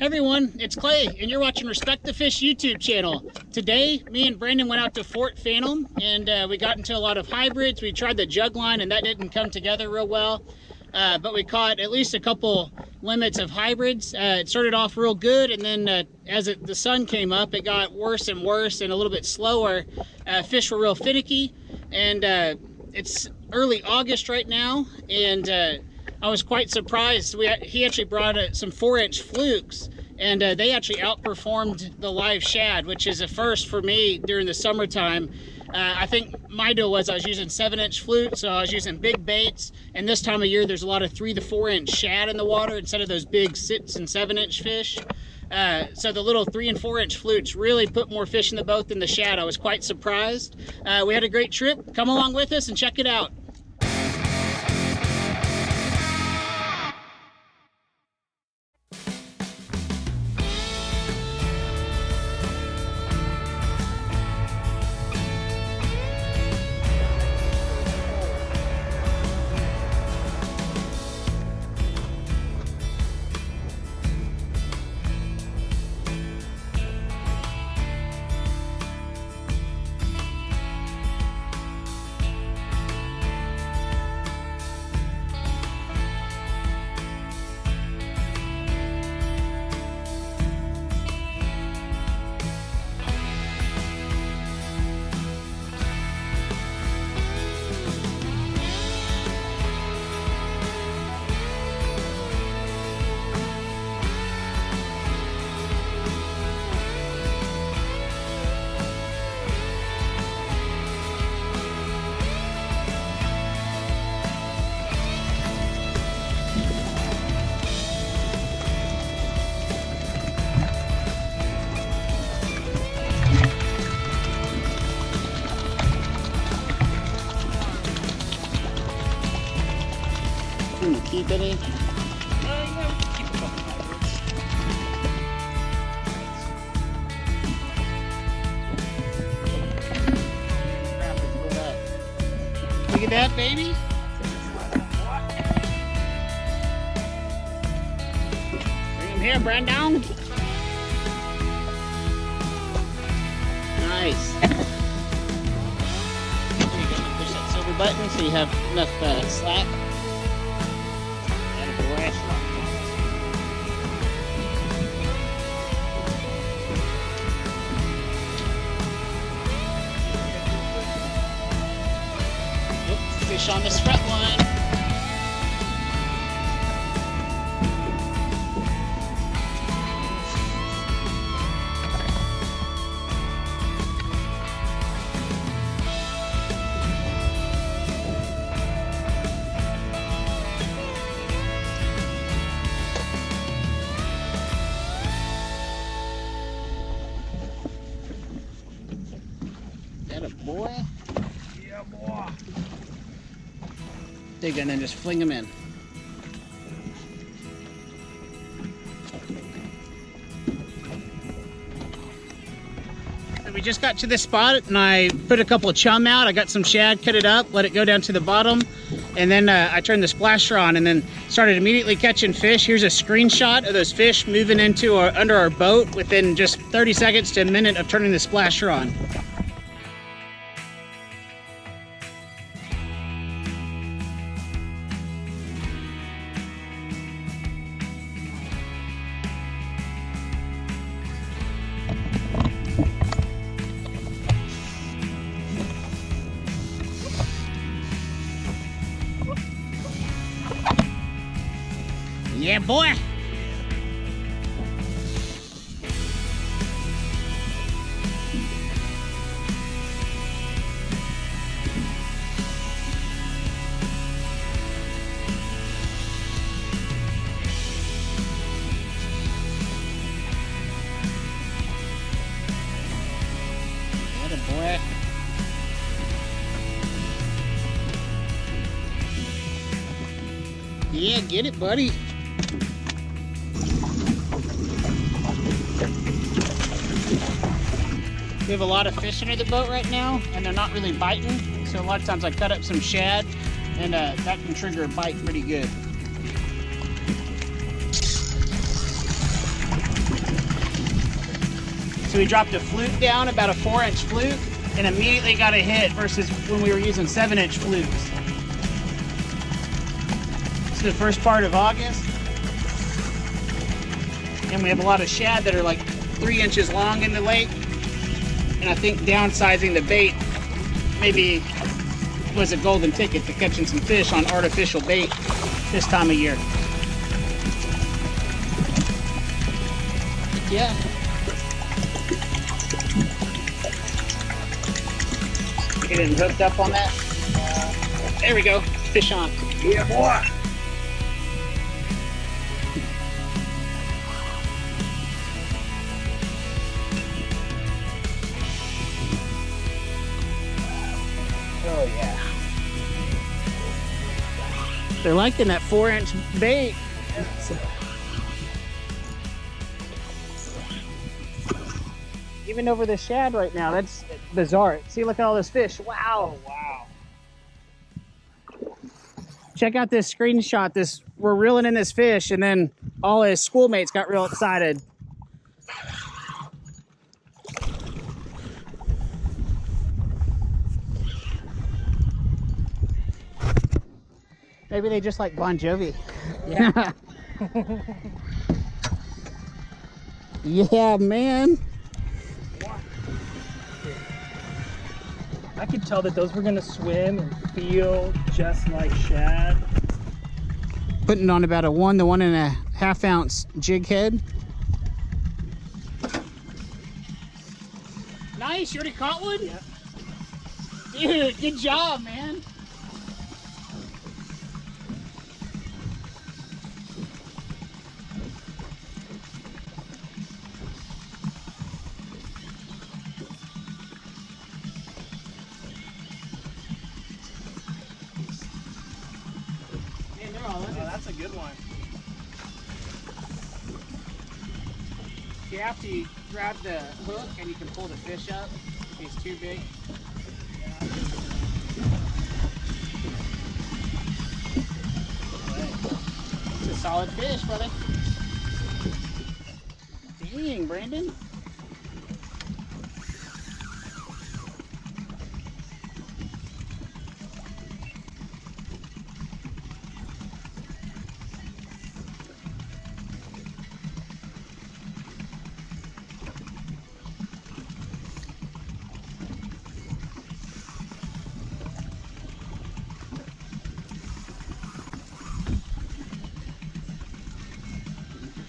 Hey everyone, it's Clay, and you're watching Respect the Fish YouTube channel. Today, me and Brandon went out to Fort Phantom, and we got into a lot of hybrids. We tried the jug line, and that didn't come together real well. But we caught at least a couple limits of hybrids. It started off real good, and then as the sun came up, it got worse and worse and a little bit slower. Fish were real finicky, and it's early August right now, and I was quite surprised. He actually brought some 4-inch flukes, and they actually outperformed the live shad, which is a first for me during the summertime. I think my deal was I was using 7-inch flukes, so I was using big baits, and this time of year there's a lot of 3 to 4-inch shad in the water instead of those big 6 and 7-inch fish. So the little 3 and 4-inch flukes really put more fish in the boat than the shad. I was quite surprised. We had a great trip. Come along with us and check it out. Keep any? Keep a couple hybrids. Look at that, baby. Bring him here, Brandon. Nice. There you go. Push that silver button so you have enough slack. Fish on this fret line. That a boy? Yeah, boy. Dig in and just fling them in. So we just got to this spot and I put a couple of chum out. I got some shad, cut it up, let it go down to the bottom, and then I turned the splasher on and then started immediately catching fish. Here's a screenshot of those fish moving into under our boat within just 30 seconds to a minute of turning the splasher on. Yeah, boy. What a boy. Yeah, get it, buddy. We have a lot of fish under the boat right now, and they're not really biting. So a lot of times I cut up some shad, and that can trigger a bite pretty good. So we dropped a fluke down, about a 4-inch fluke, and immediately got a hit versus when we were using 7-inch flukes. It's the first part of August. And we have a lot of shad that are like 3 inches long in the lake. And I think downsizing the bait maybe was a golden ticket to catching some fish on artificial bait this time of year. Yeah. Getting hooked up on that. There we go. Fish on. Yeah, boy. Oh yeah. They're liking that 4-inch bait. Even over the shad right now, that's bizarre. See, look at all this fish. Wow. Oh, wow. Check out this screenshot. We're reeling in this fish, and then all his schoolmates got real excited. Maybe they just like Bon Jovi. Yeah. Yeah, man. I could tell that those were gonna swim and feel just like shad. Putting on about a 1 to 1.5 ounce jig head. Nice, you already caught one? Yeah. Dude, good job, man. Man, they're all Oh, under. that's a good one. You have to grab the hook and you can pull the fish up if he's too big. It's a solid fish, brother. Dang, Brandon.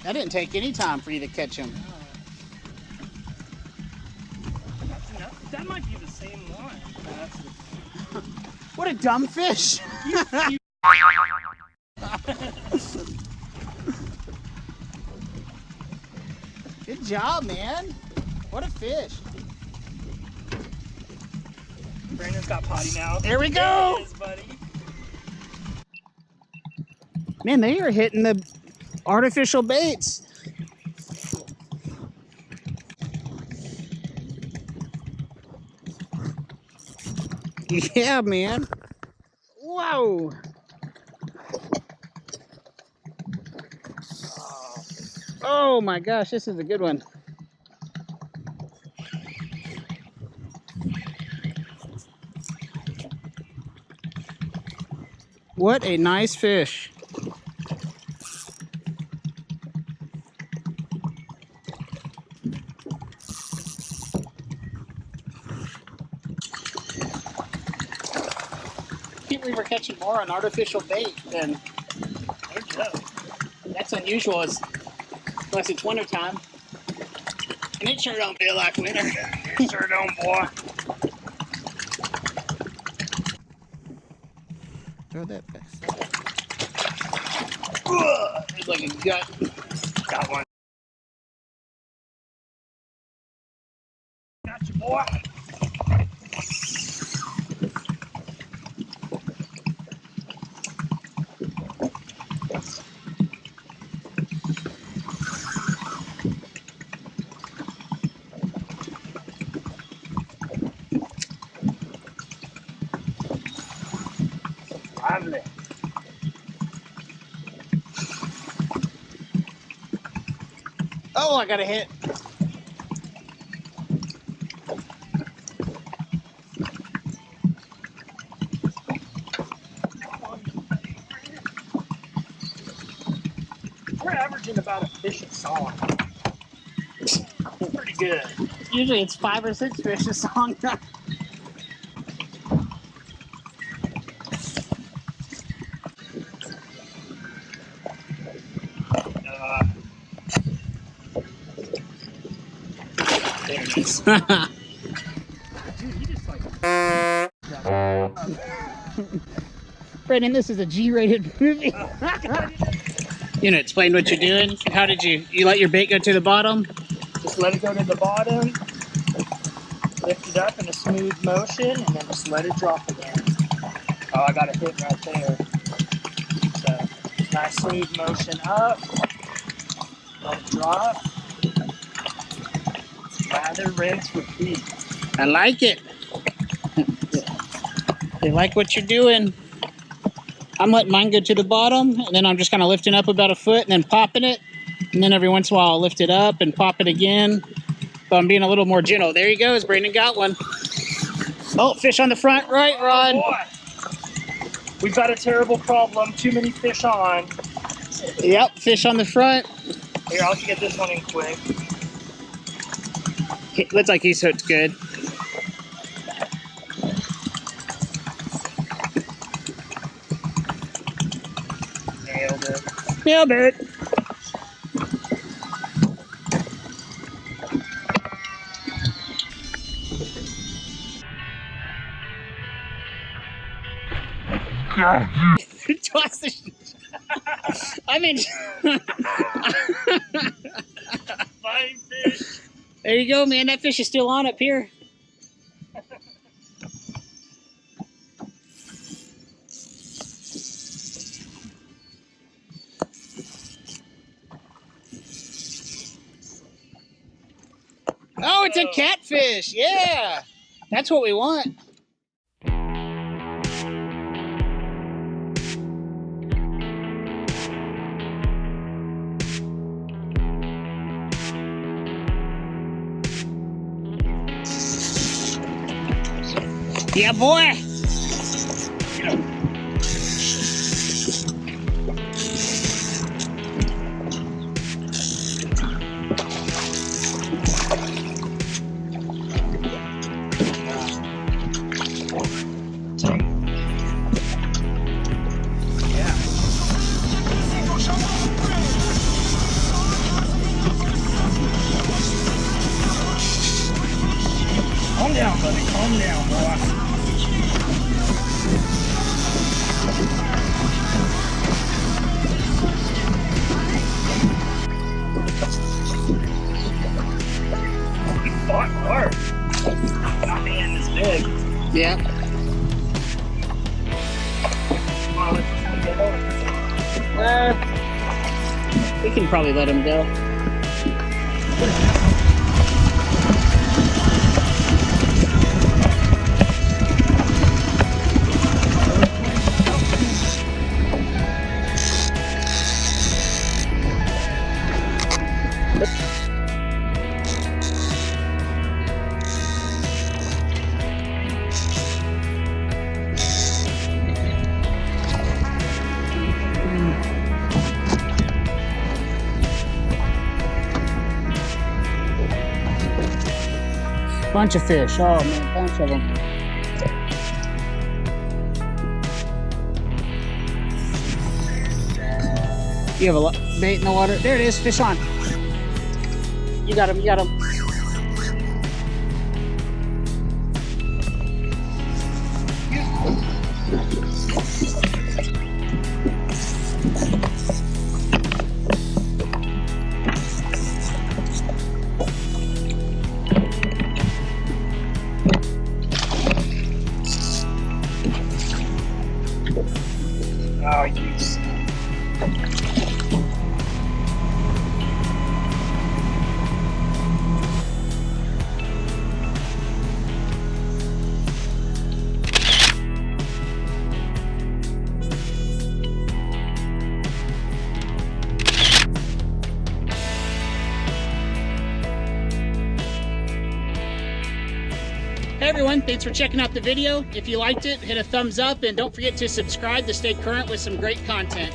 That didn't take any time for you to catch him. That might be the same one. What a dumb fish. Good job, man. What a fish. Brandon's got potty now. There we go. There it is, buddy. Man, they are hitting the artificial baits. Yeah, man. Whoa. Oh my gosh, this is a good one. What a nice fish. I can't believe we're catching more on artificial bait than Good job. that's unusual unless it's winter time. And it sure don't feel like winter. Sure don't, boy. Throw that back. It's like a gut. Got one. Got you, boy. Lovely. Oh, I got a hit. about a fish a song. Pretty good. Usually it's 5 or 6 fish a song. There it is. Dude, he just like. Brendan, this is a G-rated movie. You know, explain what you're doing. How did you let your bait go to the bottom? Just let it go to the bottom, lift it up in a smooth motion, and then just let it drop again. Oh, I got a hit right there. So, nice smooth motion up, let it drop, lather, rinse, repeat. I like it. They like what you're doing. I'm letting mine go to the bottom, and then I'm just kind of lifting up about a foot and then popping it. And then every once in a while I'll lift it up and pop it again. But I'm being a little more gentle. There he goes. Brandon got one. Oh, fish on the front right rod. Oh, boy. We've got a terrible problem. Too many fish on. Yep, fish on the front. Here, I'll get this one in quick. Looks like he's hooked good. Nailed it. Nailed it. Toss the I mean, Fine fish. there you go, man. That fish is still on up here. Oh, it's a catfish. Yeah. That's what we want. Yeah, boy. Calm down, buddy. Calm down, boy. Fought hard. Not man this big. Yeah. Come on, let's get over. We can probably let him go. Bunch of fish. Oh man, bunch of them. You have a lot bait in the water. There it is. Fish on. You got him. You got him. Oh, yes. Hey everyone, thanks for checking out the video. If you liked it, hit a thumbs up and don't forget to subscribe to stay current with some great content.